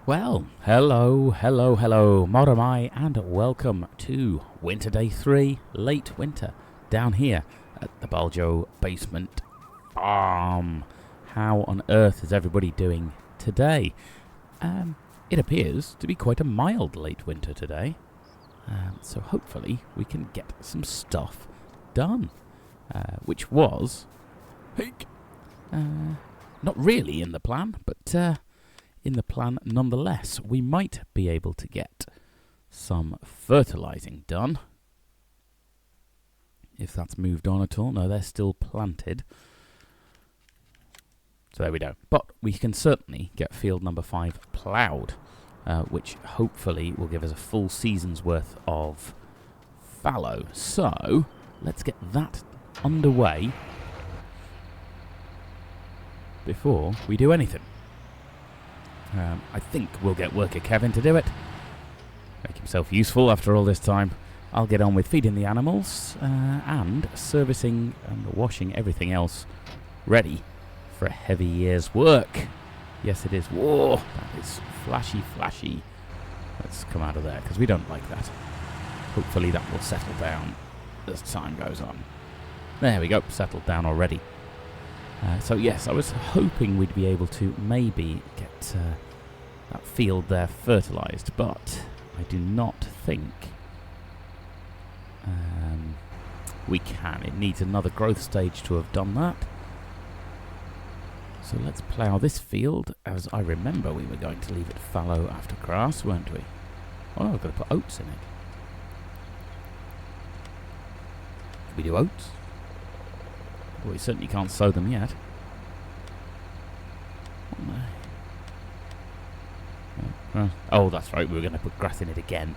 Well, hello, Moramai, and welcome to Winter Day 3, late winter, down here at the Barljo basement farm. How on earth is everybody doing today? It appears to be quite a mild late winter today, so hopefully we can get some stuff done, which was not really in the plan, but in the plan nonetheless. We might be able to get some fertilizing done. If that's moved on at all. No, they're still planted. So there we go. But we can certainly get field number 5 ploughed, which hopefully will give us a full season's worth of fallow. So let's get that underway before we do anything. I think we'll get worker Kevin to do it. Make himself useful after all this time. I'll get on with feeding the animals and servicing and washing everything else ready for a heavy year's work. Yes, it is. Whoa, that is flashy. Let's come out of there because we don't like that. Hopefully that will settle down as time goes on. There we go, settled down already. So yes, I was hoping we'd be able to maybe get that field there fertilised, but I do not think we can. It needs another growth stage to have done that. So let's plough this field. As I remember, we were going to leave it fallow after grass, weren't we? Oh, I've got to put oats in it. Can we do oats? Well, we certainly can't sow them yet. Oh, that's right. We were going to put grass in it again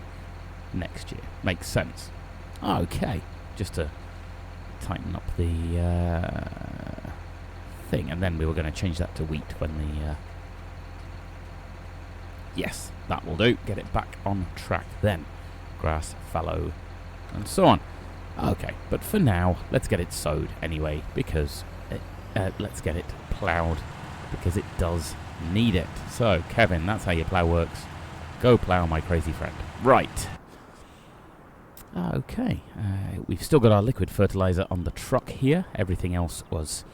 next year. Makes sense. Okay. Just to tighten up the thing. And then we were going to change that to wheat when the... Yes, that will do. Get it back on track then. Grass, fallow, and so on. Okay, but for now, let's get it sowed anyway, because let's get it ploughed, because it does need it. So, Kevin, that's how your plough works. Go plough, my crazy friend. Right. Okay, we've still got our liquid fertilizer on the truck here. Everything else was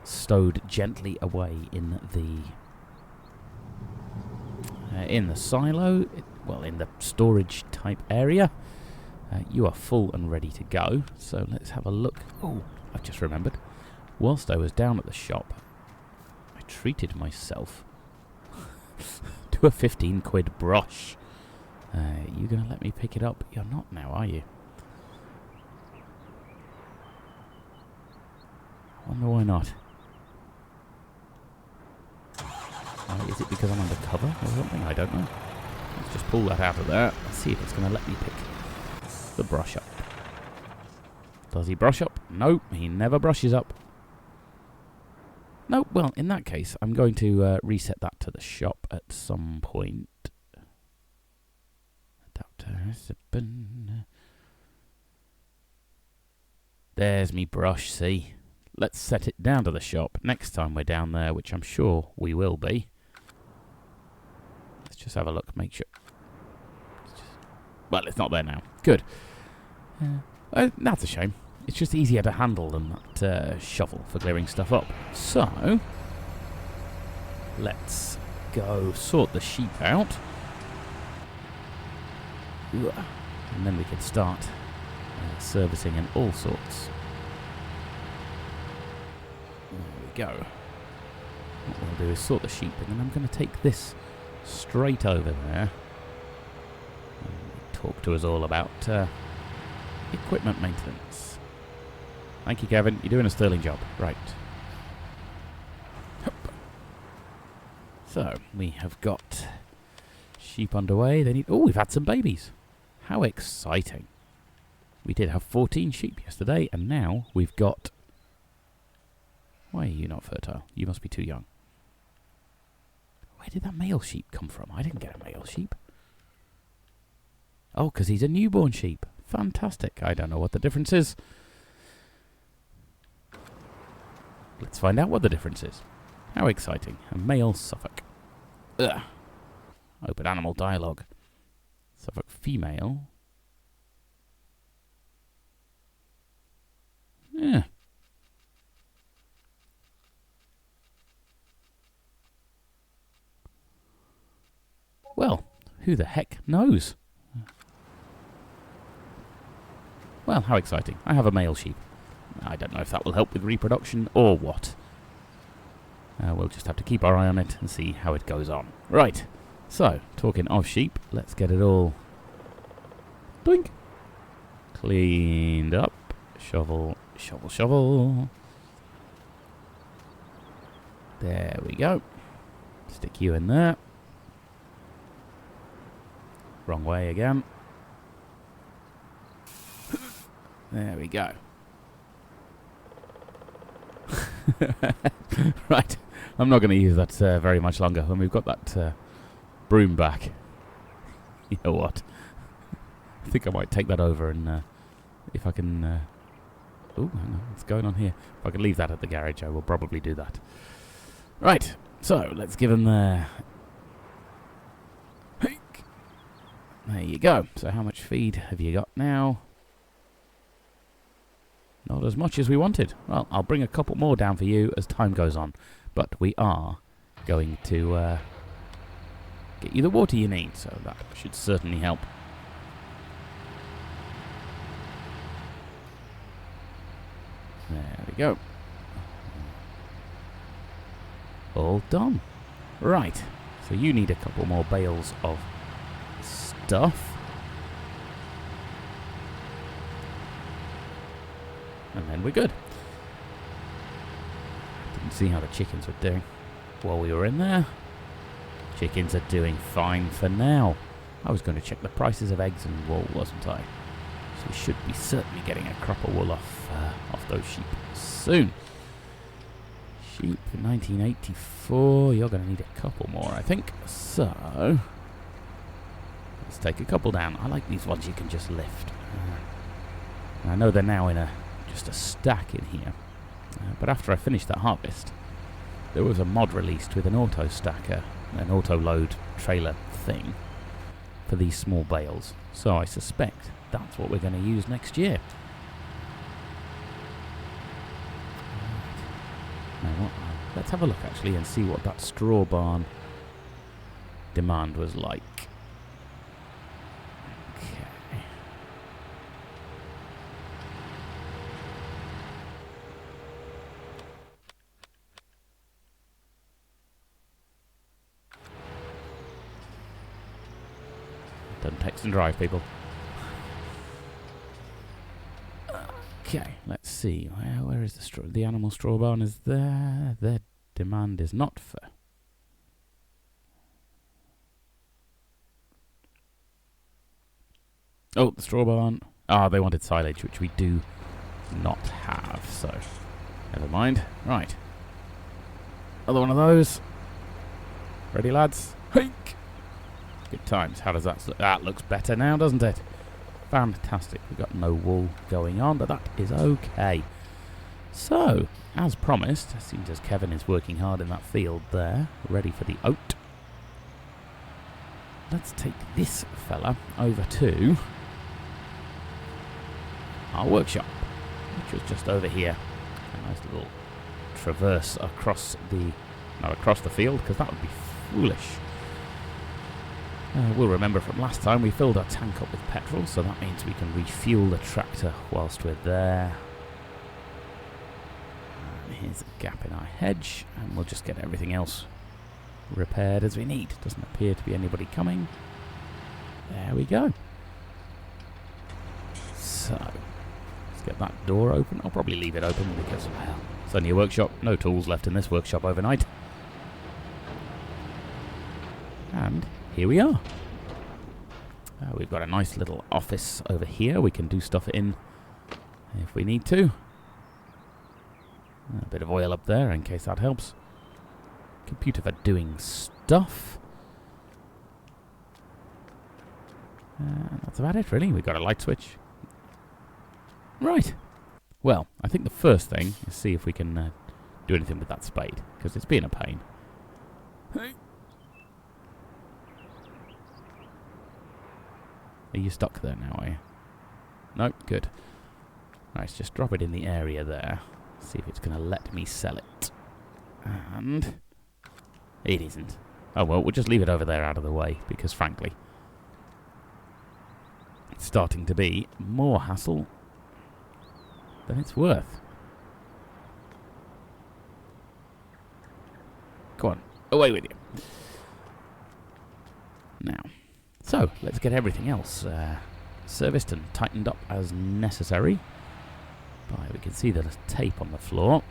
stowed gently away in the silo, in the storage type area. You are full and ready to go, so let's have a look. Oh, I've just remembered. Whilst I was down at the shop, I treated myself to a 15 quid brush. You going to let me pick it up? You're not now, are you? I wonder why not. Is it because I'm undercover or something? I don't know. Let's just pull that out of there. Let's see if it's going to let me pick the brush up. Does he brush up? No, he never brushes up. No, well, in that case, I'm going to reset that to the shop at some point. There's me brush, see? Let's set it down to the shop next time we're down there, which I'm sure we will be. Let's just have a look, make sure. Well, it's not there now. Good. That's a shame. It's just easier to handle than that shovel for clearing stuff up. So, let's go sort the sheep out. And then we can start servicing and all sorts. There we go. What we'll do is sort the sheep, and then I'm going to take this straight over there. Talk to us all about equipment maintenance. Thank you, Kevin. You're doing a sterling job. Right. So, we have got sheep underway. They need... Oh, we've had some babies. How exciting. We did have 14 sheep yesterday, and now we've got... Why are you not fertile? You must be too young. Where did that male sheep come from? I didn't get a male sheep. Oh, because he's a newborn sheep. Fantastic. I don't know what the difference is. Let's find out what the difference is. How exciting. A male Suffolk. Ugh. Open animal dialogue. Suffolk female. Yeah. Well, who the heck knows? Well, how exciting. I have a male sheep. I don't know if that will help with reproduction or what. We'll just have to keep our eye on it and see how it goes on. Right. So, talking of sheep, let's get it all doink, cleaned up. Shovel, shovel, shovel. There we go. Stick you in there. Wrong way again. There we go. Right. I'm not going to use that very much longer when we've got that broom back. You know what? I think I might take that over and if I can... oh, hang on. What's going on here? If I can leave that at the garage, I will probably do that. Right. So, let's give him there you go. So how much feed have you got now? Not as much as we wanted. Well, I'll bring a couple more down for you as time goes on. But we are going to get you the water you need, so that should certainly help. There we go. All done. Right, so you need a couple more bales of stuff. And then we're good. Didn't see how the chickens were doing while we were in there. Chickens are doing fine for now. I was going to check the prices of eggs and wool, wasn't I? So we should be certainly getting a crop of wool off those sheep soon. Sheep 1984. You're going to need a couple more, I think. So let's take a couple down. I like these ones you can just lift. I know they're now in just a stack in here. But after I finished that harvest, there was a mod released with an auto stacker, an auto load trailer thing for these small bales. So I suspect that's what we're going to use next year. Now, let's have a look actually and see what that straw barn demand was like. Okay. Don't text and drive, people. Okay, let's see. Where is the straw? The animal straw barn is there. Their demand is not for. Oh, the straw barn. Ah, they wanted silage, which we do not have, so never mind. Right. Another one of those. Ready, lads? Hike! Good times. How does that look? That looks better now, doesn't it? Fantastic. We've got no wool going on, but that is okay. So, as promised, it seems as Kevin is working hard in that field there, ready for the oat. Let's take this fella over to our workshop, which was just over here. A nice little traverse across the... not across the field, because that would be foolish. We'll remember from last time we filled our tank up with petrol, so that means we can refuel the tractor whilst we're there. And here's a gap in our hedge, and we'll just get everything else repaired as we need. Doesn't appear to be anybody coming. There we go. So, let's get that door open. I'll probably leave it open because, well, it's only a workshop. No tools left in this workshop overnight. And here we are. We've got a nice little office over here. We can do stuff in if we need to. A bit of oil up there in case that helps. Computer for doing stuff. That's about it, really. We've got a light switch. Right. Well, I think the first thing is see if we can do anything with that spade, because it's been a pain. Are you stuck there now, are you? No, good. Right, let's just drop it in the area there. See if it's going to let me sell it. And it isn't. Oh well, we'll just leave it over there out of the way, because frankly, it's starting to be more hassle than it's worth. Go on, away with you. Now, so let's get everything else serviced and tightened up as necessary. We can see there's tape on the floor.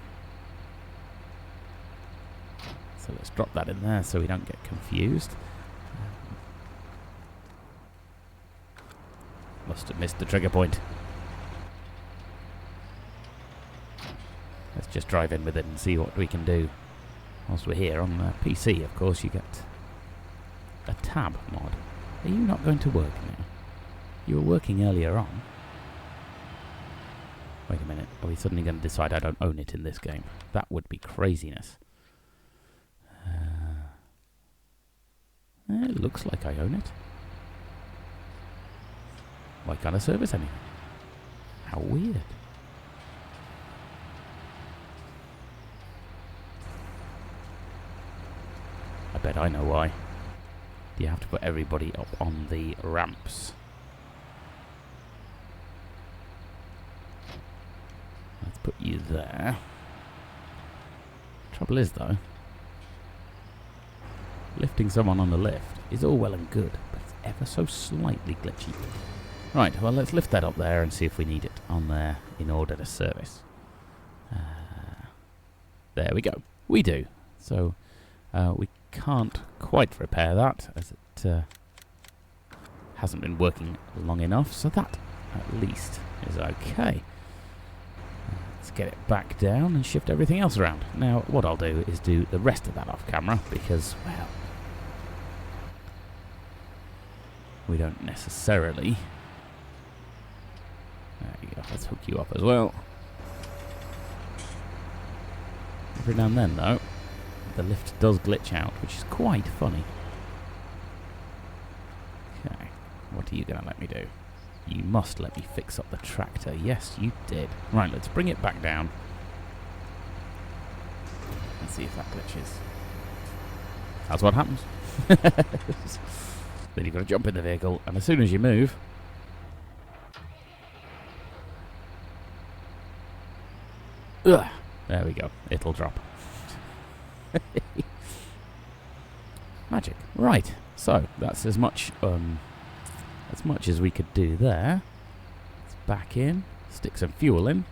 So let's drop that in there so we don't get confused. Must have missed the trigger point. Let's just drive in with it and see what we can do. Whilst we're here on the PC, of course, you get a tab mod. Are you not going to work now? You were working earlier on. Wait a minute, are we suddenly going to decide I don't own it in this game? That would be craziness. It looks like I own it. Why can't I service anything? How weird. I bet I know why. Do you have to put everybody up on the ramps? Let's put you there. Trouble is, though, lifting someone on the lift is all well and good, but it's ever so slightly glitchy. Right, well, let's lift that up there and see if we need it on there in order to service. There we go. We do. So, we can't quite repair that, as it hasn't been working long enough, so that, at least, is okay. Let's get it back down and shift everything else around. Now, what I'll do is do the rest of that off camera, because, well, we don't necessarily... There you go, let's hook you up as well. Every now and then, though, the lift does glitch out, which is quite funny. Okay, what are you going to let me do? You must let me fix up the tractor. Yes, you did. Right, let's bring it back down. And see if that glitches. That's what happens. Then you've got to jump in the vehicle, and as soon as you move... Ugh, there we go. It'll drop. Magic. Right. So that's as much as we could do there. Let's back in, stick some fuel in.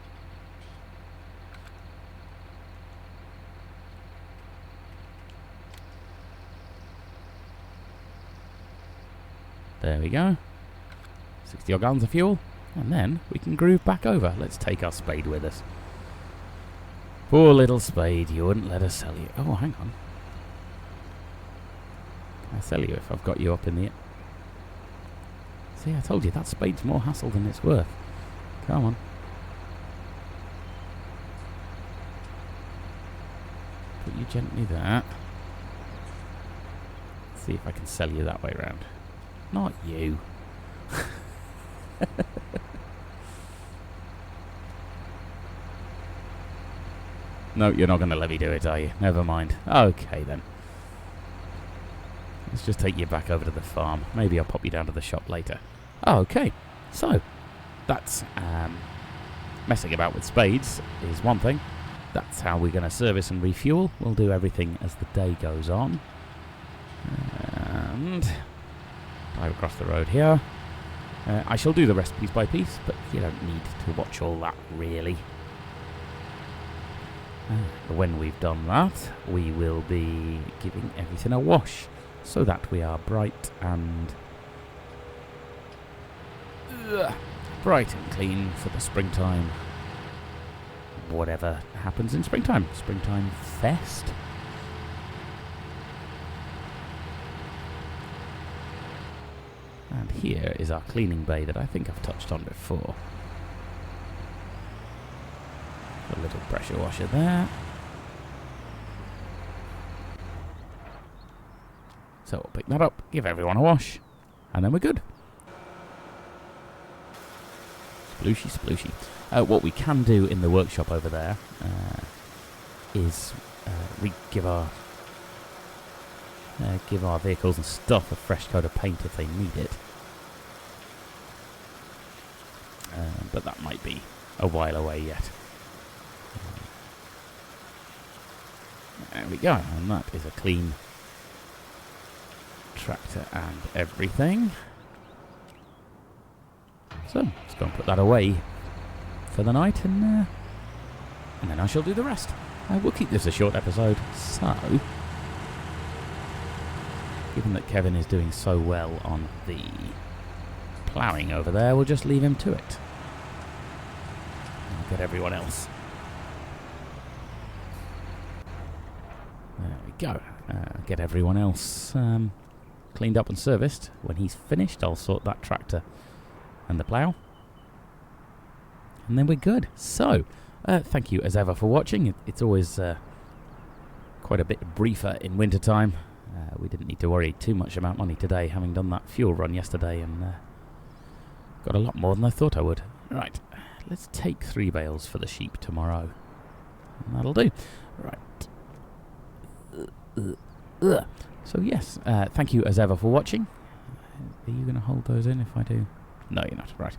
There we go. 60 odd gallons of fuel, and then we can groove back over. Let's take our spade with us. Poor little spade, you wouldn't let us sell you. Oh, hang on. Can I sell you if I've got you up in the... See, I told you, that spade's more hassle than it's worth. Come on. Put you gently there. See if I can sell you that way round. Not you. No, you're not going to let me do it, are you? Never mind. Okay, then. Let's just take you back over to the farm. Maybe I'll pop you down to the shop later. Oh, okay. So, that's... messing about with spades is one thing. That's how we're going to service and refuel. We'll do everything as the day goes on. And... drive across the road here. I shall do the rest piece by piece, but you don't need to watch all that, really. When we've done that, we will be giving everything a wash, so that we are bright and clean for the springtime. Whatever happens in springtime. Springtime fest. And here is our cleaning bay that I think I've touched on before. A little pressure washer there. So we'll pick that up, give everyone a wash, and then we're good. Splooshy, splooshy. What we can do in the workshop over there is give our vehicles and stuff a fresh coat of paint if they need it. But that might be a while away yet. There we go, and that is a clean tractor and everything. So, let's go and put that away for the night, and then I shall do the rest. We'll keep this a short episode, so given that Kevin is doing so well on the ploughing over there, we'll just leave him to it. And get everyone else. There we go. Get everyone else cleaned up and serviced. When he's finished, I'll sort that tractor and the plough. And then we're good. So, thank you as ever for watching. It's always quite a bit briefer in winter time. We didn't need to worry too much about money today, having done that fuel run yesterday, and got a lot more than I thought I would. Right, let's take 3 bales for the sheep tomorrow. And that'll do. Right. So yes, thank you as ever for watching. Are you going to hold those in if I do? No, you're not. Right.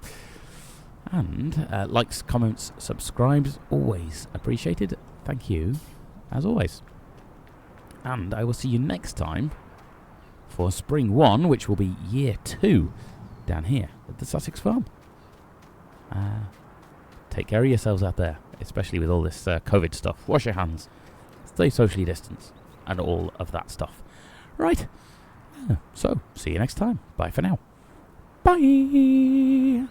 And likes, comments, subscribes, always appreciated. Thank you, as always. And I will see you next time for Spring 1, which will be Year 2 down here at the Sussex farm. Take care of yourselves out there, especially with all this COVID stuff. Wash your hands, stay socially distanced, and all of that stuff. Right. So, see you next time. Bye for now. Bye.